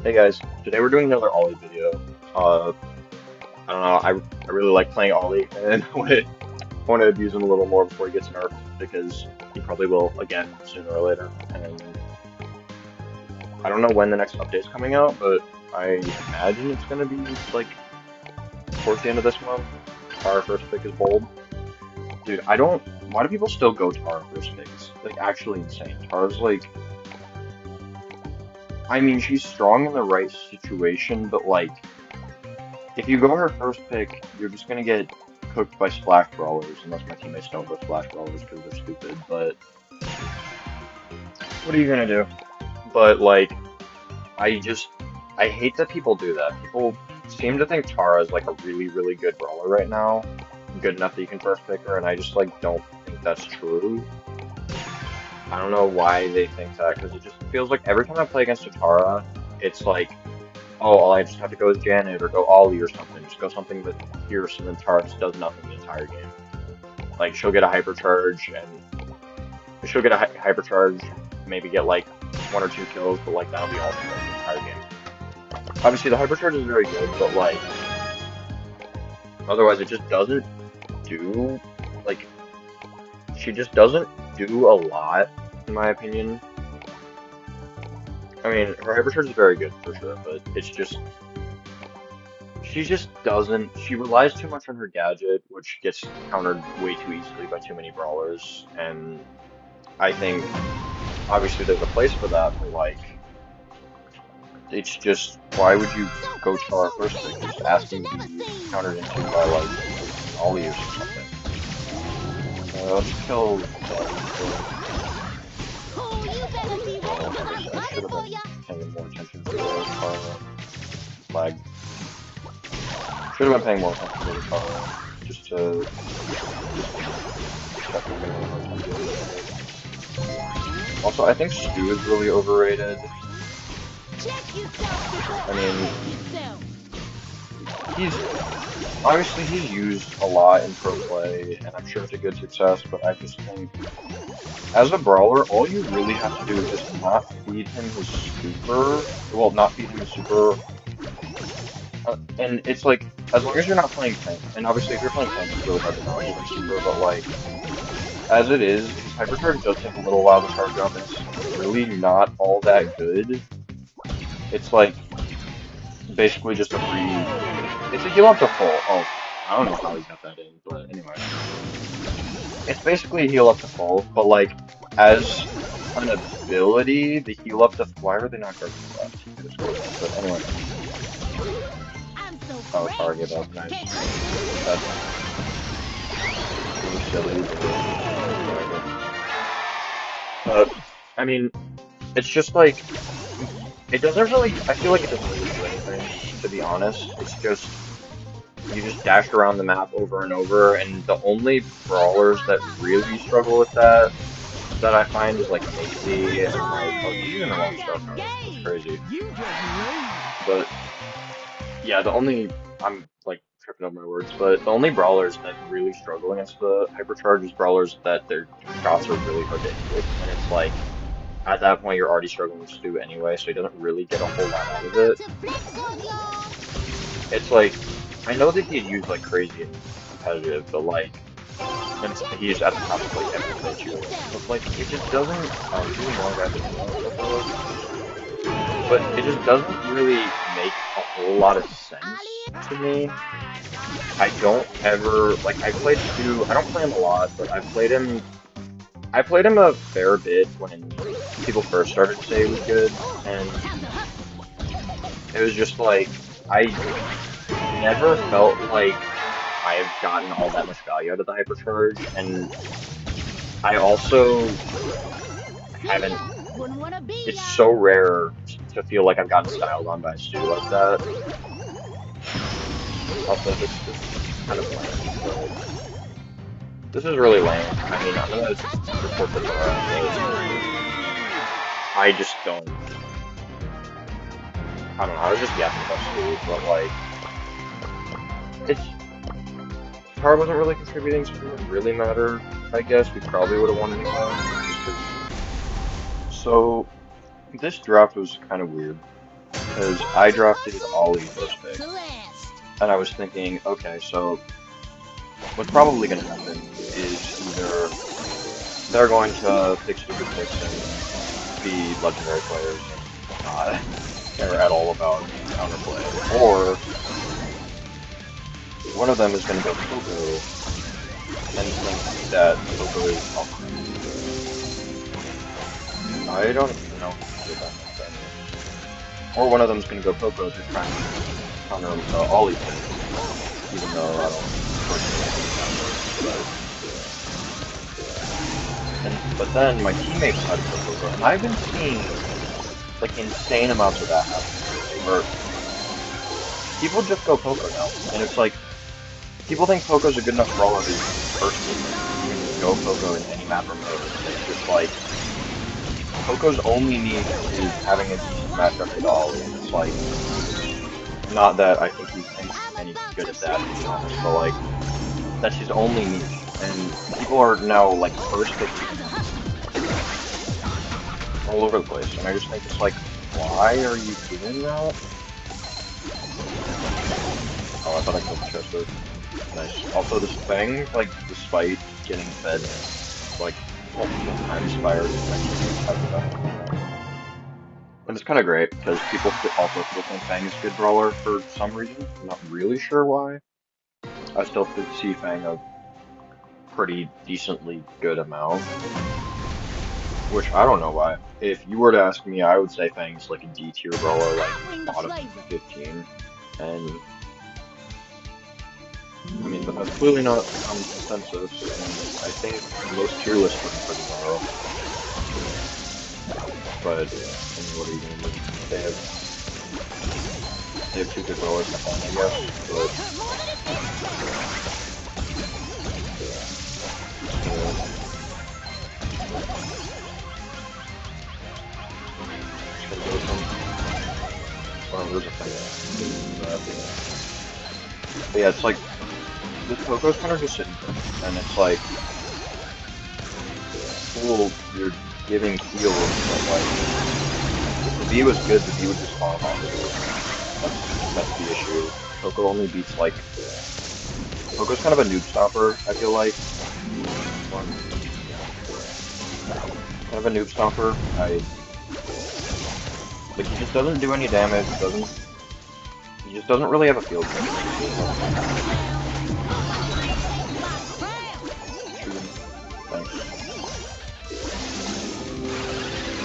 Hey guys, today we're doing another Ollie video. I don't know, I really like playing Ollie, and I want to abuse him a little more before he gets nerfed, because he probably will again sooner or later. And I don't know when the next update's coming out, but I imagine it's gonna be like towards the end of this month. Our first pick is bold. Dude, I don't. Why do people still go Tara first pick? It's like actually insane. Tara's like, I mean, she's strong in the right situation, but like, if you go her first pick, you're just gonna get cooked by splash brawlers, unless my teammates don't go splash brawlers because they're stupid, but what are you gonna do? But like, I just, I hate that people do that. People seem to think Tara is like a really, really good brawler right now, good enough that you can first pick her, and I just like don't think that's true. I don't know why they think that, because it just feels like every time I play against a Tara, it's like, oh, I just have to go with Janet or go Ollie or something. Just go something that Pierce and then Tara just does nothing the entire game. Like, she'll get a hypercharge and she'll get a hypercharge, maybe get like one or two kills, but like that'll be all she does the entire game. Obviously, the hypercharge is very good, but like, otherwise it just doesn't do, like, she just doesn't do a lot, in my opinion. I mean, her hypercharge is very good for sure, but it's just, she just doesn't. She relies too much on her gadget, which gets countered way too easily by too many brawlers. And I think, obviously, there's a place for that, but like, it's just, why would you go Char first pick? Just asking to be countered into by like Ollie or something. Let's kill. I should have been paying more attention to the flag. Should have been paying more attention to the car, just to check the minimum. Also, I think Stu is really overrated. I mean, he's used a lot in pro play, and I'm sure it's a good success, but I just think, as a brawler, all you really have to do is just not feed him his super, well, not feed him his super. And it's like, as long as you're not playing tank, and obviously if you're playing tank, it's really hard to not use super, but like, as it is, his hypercharge does take a little while to charge up, it's really not all that good. It's like, basically just a free, it's a heal up to full. Oh, I don't know how he got that in, but anyway. It's basically a heal up to full, but like, as an ability, the heal up to, why are they not guarding the left? But anyway. Oh, target up, nice. That's really silly. But, I mean, it's just like, it doesn't really, I feel like it doesn't really do anything, to be honest. It's just, you just dash around the map over and over, and the only brawlers that really struggle with that I find is like Macy and like, oh, he's using the wrong stuff now. That's crazy. But, yeah, I'm like tripping over my words, but the only brawlers that really struggle against the hypercharge is brawlers that their shots are really hard to hit, and it's like, at that point you're already struggling with Stu anyway, so he doesn't really get a whole lot out of it. It's like, I know that he'd use like crazy and competitive, but like, and he's at the top of like every play too, but like, it just doesn't, doing more rapid but it just doesn't really make a whole lot of sense to me. I don't ever, like, I played Stu, I don't play him a lot, but I played him a fair bit when people first started to say he was good, and it was just like, I never felt like I've gotten all that much value out of the hypercharge, and I also haven't, it's so rare to feel like I've gotten styled on by a Stu like that. Also, this is kind of lame, but this is really lame. I mean, I'm gonna report this around. I just don't. I don't know. I was just yapping about Stu, but like, it's Tar wasn't really contributing, so it didn't really matter. I guess we probably would have won anyway. So this draft was kind of weird. because I drafted Ollie first pick, and I was thinking, okay, so what's probably going to happen is either they're going to pick stupid picks and be legendary players and not care at all about counterplay, or one of them is going to go Poco and think that Poco is awesome. I don't know if that makes sense. Or one of them's going to go Poco to try and counter Ollie pick, even though I don't personally think that works, but then my teammates decided to go Poco, and I've been seeing like insane amounts of that happen, where people just go Poco now, and it's like, people think Poco's a good enough brawler to first team. You can just go Poco in any map or mode, and it's just like, Poco's only need is having a decent matchup with Ollie, and it's like, not that I think he's any good at that, to be honest, but like, that's his only need, and people are now like first picking all over the place, and I just think it's like, why are you doing that? Oh, I thought I killed the Chester. Nice. Also, this thing, like, despite getting fed, like, multiple times fire, and it's kind of great, because people also still think Fang is a good brawler for some reason. I'm not really sure why. I still see Fang a pretty decently good amount, which I don't know why. If you were to ask me, I would say Fang's like a D tier brawler, like bottom 15, and I mean, but that's clearly not consensus, and I think most tier lists put him pretty low. But, I mean, what are you gonna do? They have two good brawlers at home, I guess, but... Oh, there's a thing. But yeah, it's like, this Poco's kind of just sitting there, and it's like, cool, you're giving heals, but like, if the V was good, the V would just fall off of it. That's the issue. Poco only beats like, Poco's kind of a noob stopper, I feel like. Kind of a noob stopper. Like, he just doesn't do any damage, he just doesn't really have a field goal. Thanks.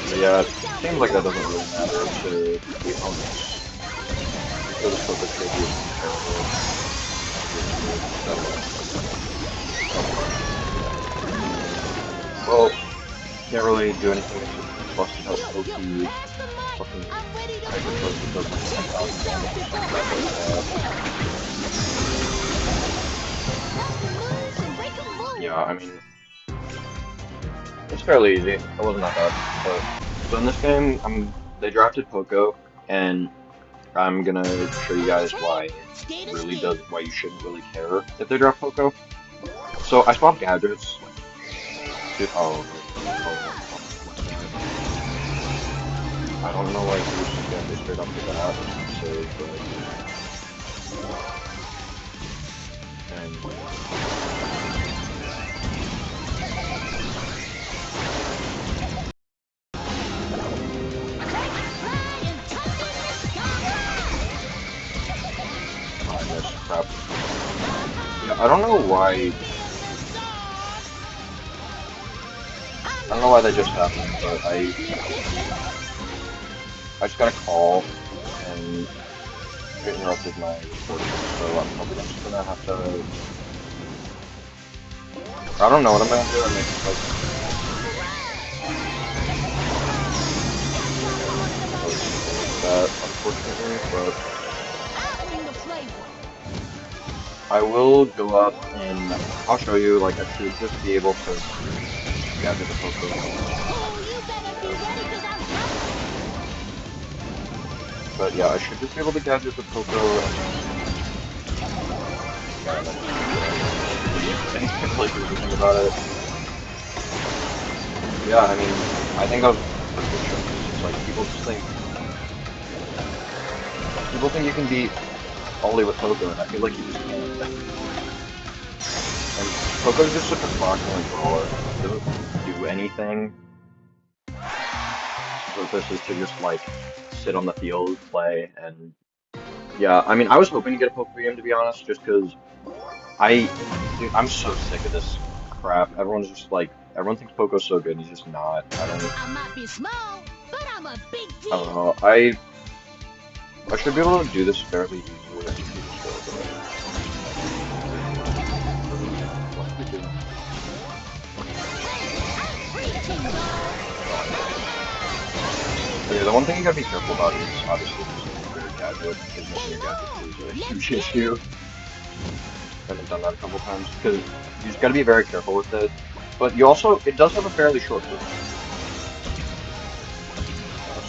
But yeah, it seems like that doesn't really matter to the opponents. So this focus could be terrible. Well, can't really do anything except plus to help OP fucking hyper-focus doesn't 10,000 damage or something like that. Yeah, I mean, it's fairly easy. It wasn't that bad. So in this game, they drafted Poco, and I'm gonna show you guys why why you shouldn't really care if they draft Poco. So I swapped gadgets. I don't know why you should get this straight up to that, so, but... And... Oh, I missed. Crap. Yeah, I don't know why... I don't know why that just happened, but I just got a call, and it interrupted my recording, so I'm probably just gonna have to... I don't know what I'm gonna do, I mean, like... that, unfortunately, but... I will go up, and I'll show you, like, I should just be able to gather the Poco. But yeah, I should just be able to gadget the Poco and can't really do anything about it. Yeah, I mean, I think that was a good show. It's like, people just think People think you can beat Ollie with Poco, and I feel like you just can't. And Poco's just such a fraudulent brawler. He doesn't do anything. His purpose is to just like sit on the field, play, and yeah. I mean, I was hoping to get a Poco game to be honest, just because dude, I'm so sick of this crap. Everyone's just like, everyone thinks Poco's so good, and he's just not. I might be small, but I'm a big I deal. don't know. I should be able to do this fairly easily. I should be sure, but what are you doing? Yeah, the one thing you gotta be careful about is obviously your gadget. Is missing your gadget is a huge issue. I haven't done that a couple times because you just gotta be very careful with it. But you also, it does have a fairly short loop.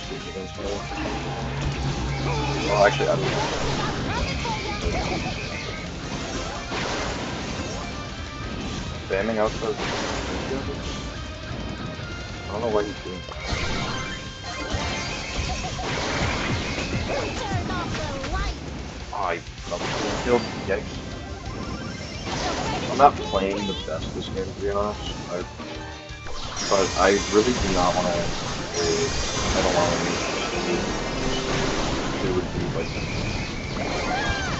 Squeeze against me for some reason. Well, actually, I don't know. Spamming out the. I don't know why he's doing that. Oh, I fucking killed. Yikes. I'm not playing the best this game, to be honest. But I really do not want to. I don't want to. It would be like.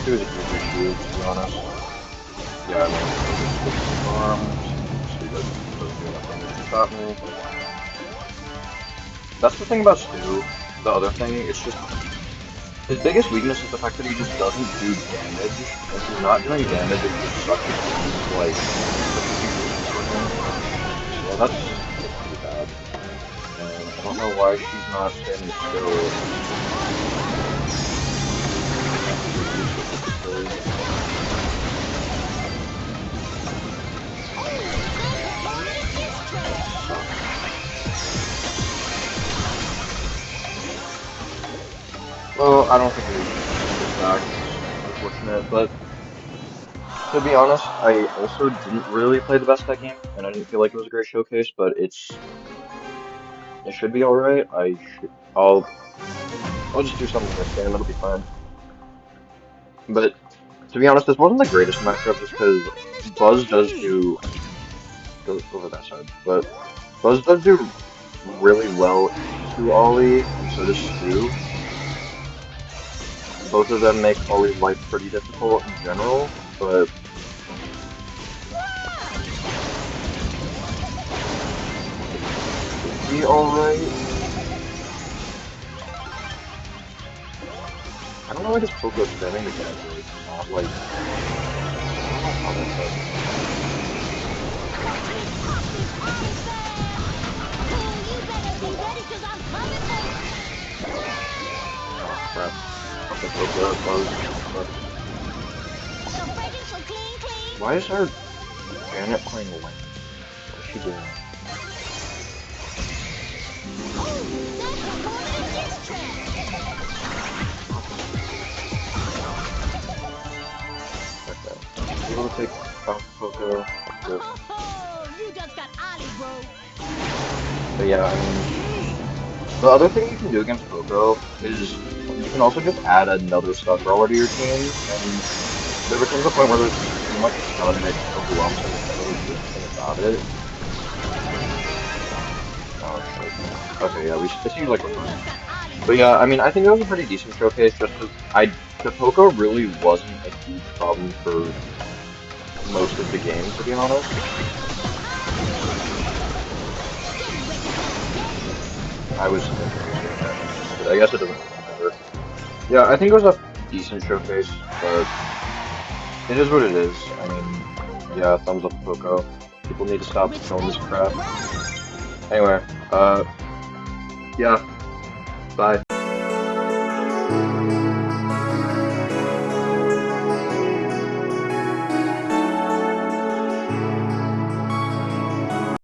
It was a huge issue, to be honest. Yeah, I mean, Stu doesn't do nothing to stop me. That's the thing about Stu. The other thing, it's just. His biggest weakness is the fact that he just doesn't do damage. If he's not doing damage, it just sucks his team, like. Well, that's pretty bad. And I don't know why she's not standing still. Well, I don't think we get back. Unfortunate, but to be honest, I also didn't really play the best that game, and I didn't feel like it was a great showcase. But it should be all right. I'll just do something this game. It'll be fine. But to be honest, this wasn't the greatest matchup just because Buzz does go over that side, but Buzz does do really well into Ollie, and so does Stu. Both of them make Ollie's life pretty difficult in general, but be alright. I don't know why this Poco's spamming the gadget. It's not like. I don't know how that's oh crap. The Poco Buzz. Why is our Janet playing Link? What is she doing? Okay. Able to take out Poco. Good. But yeah, I mean, the other thing you can do against Poco is you can also just add another stud brawler to your team, and there becomes a point where there's too much stun and it overwhelms them instead of doing anything about it. Oh shit. Okay, yeah, it seems like we're fine. But yeah, I mean, I think it was a pretty decent showcase just because the Poco really wasn't a huge problem for most of the game, to be honest. I was but I guess it doesn't matter. Yeah, I think it was a decent showcase, but it is what it is. I mean, yeah, thumbs up to Poco. People need to stop showing this crap. Anyway, yeah, bye.